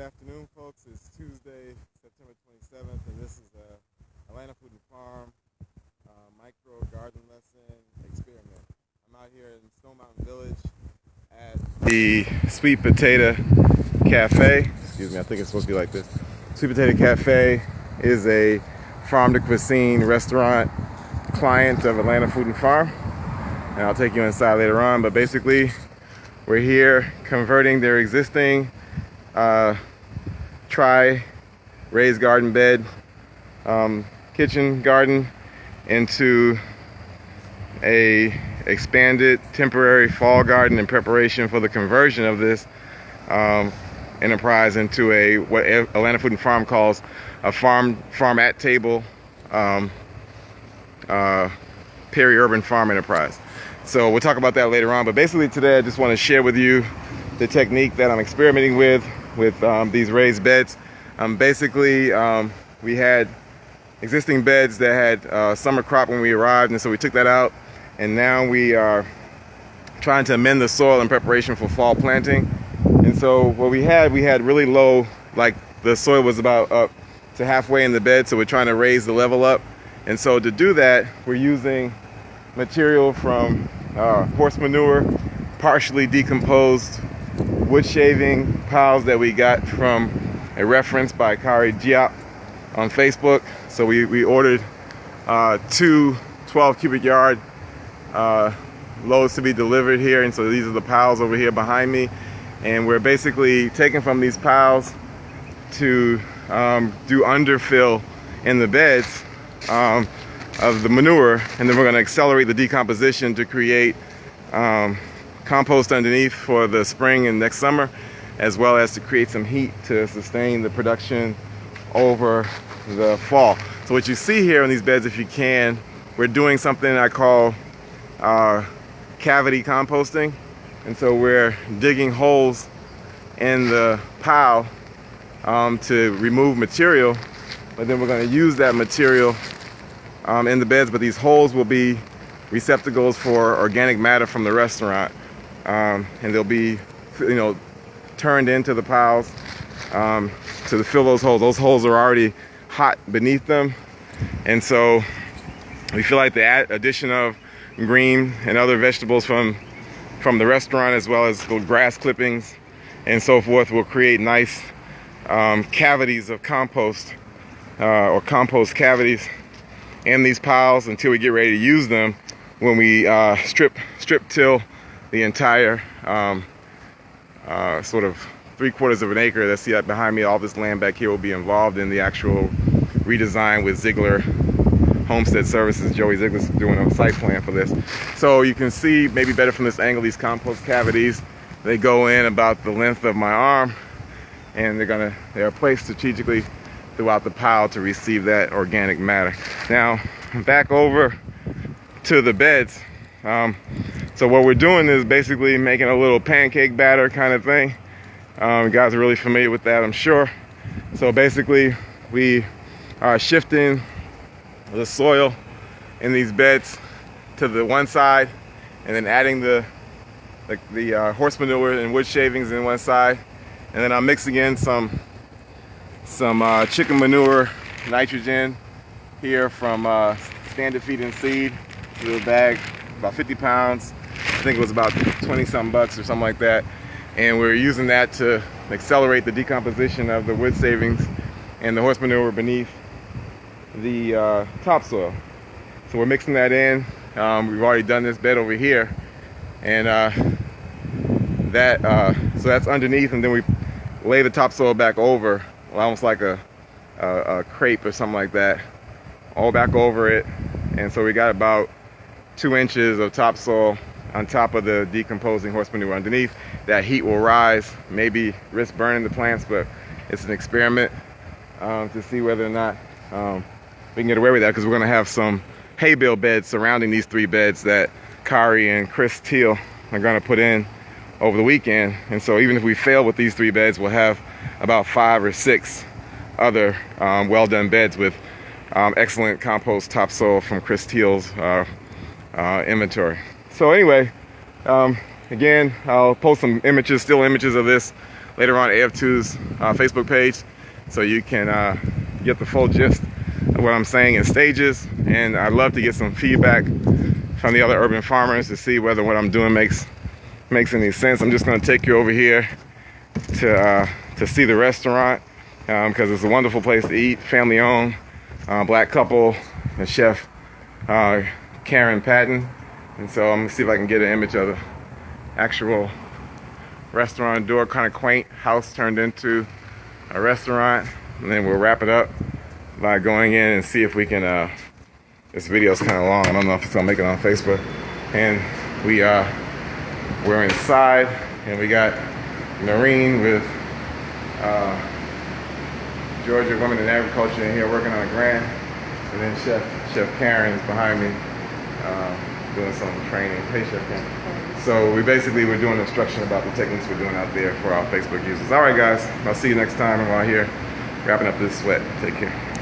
afternoon, folks. It's Tuesday, September 27th, and this is Atlanta Food and Farm micro garden lesson experiment. I'm out here in Stone Mountain Village at the Sweet Potato Cafe. Excuse me, I think it's supposed to be like this. Sweet Potato Cafe is a farm to cuisine restaurant client of Atlanta Food and Farm, and I'll take you inside later on. But basically, we're here converting their existing raised garden bed, kitchen garden into a expanded temporary fall garden in preparation for the conversion of this enterprise into a what Atlanta Food and Farm calls a farm at table peri-urban farm enterprise. So we'll talk about that later on, but basically today I just want to share with you the technique that I'm experimenting with these raised beds. Basically, we had existing beds that had summer crop when we arrived, and so we took that out, and now we are trying to amend the soil in preparation for fall planting. And so what we had really low, like the soil was about up to halfway in the bed, so we're trying to raise the level up. And so to do that, we're using material from horse manure, partially decomposed wood shaving piles that we got from a reference by Kari Giap on Facebook. So we ordered two 12 cubic yard loads to be delivered here, and so these are the piles over here behind me, and we're basically taking from these piles to do underfill in the beds of the manure, and then we're going to accelerate the decomposition to create compost underneath for the spring and next summer, as well as to create some heat to sustain the production over the fall. So what you see here in these beds, if you can, we're doing something I call cavity composting. And so we're digging holes in the pile to remove material, but then we're going to use that material in the beds, but these holes will be receptacles for organic matter from the restaurant, and they'll be, turned into the piles to fill those holes. Those holes are already hot beneath them, and so we feel like the addition of green and other vegetables from the restaurant, as well as the grass clippings and so forth, will create nice cavities of compost or compost cavities in these piles until we get ready to use them when we strip till the entire sort of 3/4 of an acre that's behind me. All this land back here will be involved in the actual redesign with Ziegler Homestead Services. Joey Ziegler's doing a site plan for this. So you can see maybe better from this angle, these compost cavities, they go in about the length of my arm, and they're placed strategically throughout the pile to receive that organic matter. Now back over to the beds. So what we're doing is basically making a little pancake batter kind of thing. You guys are really familiar with that, I'm sure. So basically we are shifting the soil in these beds to the one side, and then adding the horse manure and wood shavings in one side, and then I'm mixing in some chicken manure nitrogen here from Standard Feed and Seed, a little bag, about 50 pounds. I think it was about 20 something bucks or something like that, and we're using that to accelerate the decomposition of the wood savings and the horse manure beneath the topsoil. So we're mixing that in. We've already done this bed over here, and so that's underneath, and then we lay the topsoil back over, almost like a crepe or something like that, all back over it. And so we got about 2 inches of topsoil on top of the decomposing horse manure underneath. That heat will rise, maybe risk burning the plants, but it's an experiment to see whether or not we can get away with that, because we're going to have some hay bale beds surrounding these 3 beds that Kari and Chris Teal are going to put in over the weekend. And so even if we fail with these 3 beds, we'll have about 5 or 6 other well done beds with excellent compost topsoil from Chris Teal's inventory. So anyway, again, I'll post some images, still images of this later on AF2's Facebook page, so you can get the full gist of what I'm saying in stages. And I'd love to get some feedback from the other urban farmers to see whether what I'm doing makes any sense. I'm just going to take you over here to see the restaurant, because it's a wonderful place to eat, family owned, black couple, the chef Karen Patton. And so I'm gonna see if I can get an image of the actual restaurant door, kind of quaint house turned into a restaurant. And then we'll wrap it up by going in and see if we can, this video's kind of long, I don't know if it's gonna make it on Facebook. And we're inside, and we got Noreen with Georgia Women in Agriculture in here working on a grant. And then Chef Karen is behind me doing some training. Hey, Chef Karen. So we basically were doing instruction about the techniques we're doing out there for our Facebook users. All right, guys, I'll see you next time. I'm out here wrapping up this sweat. Take care.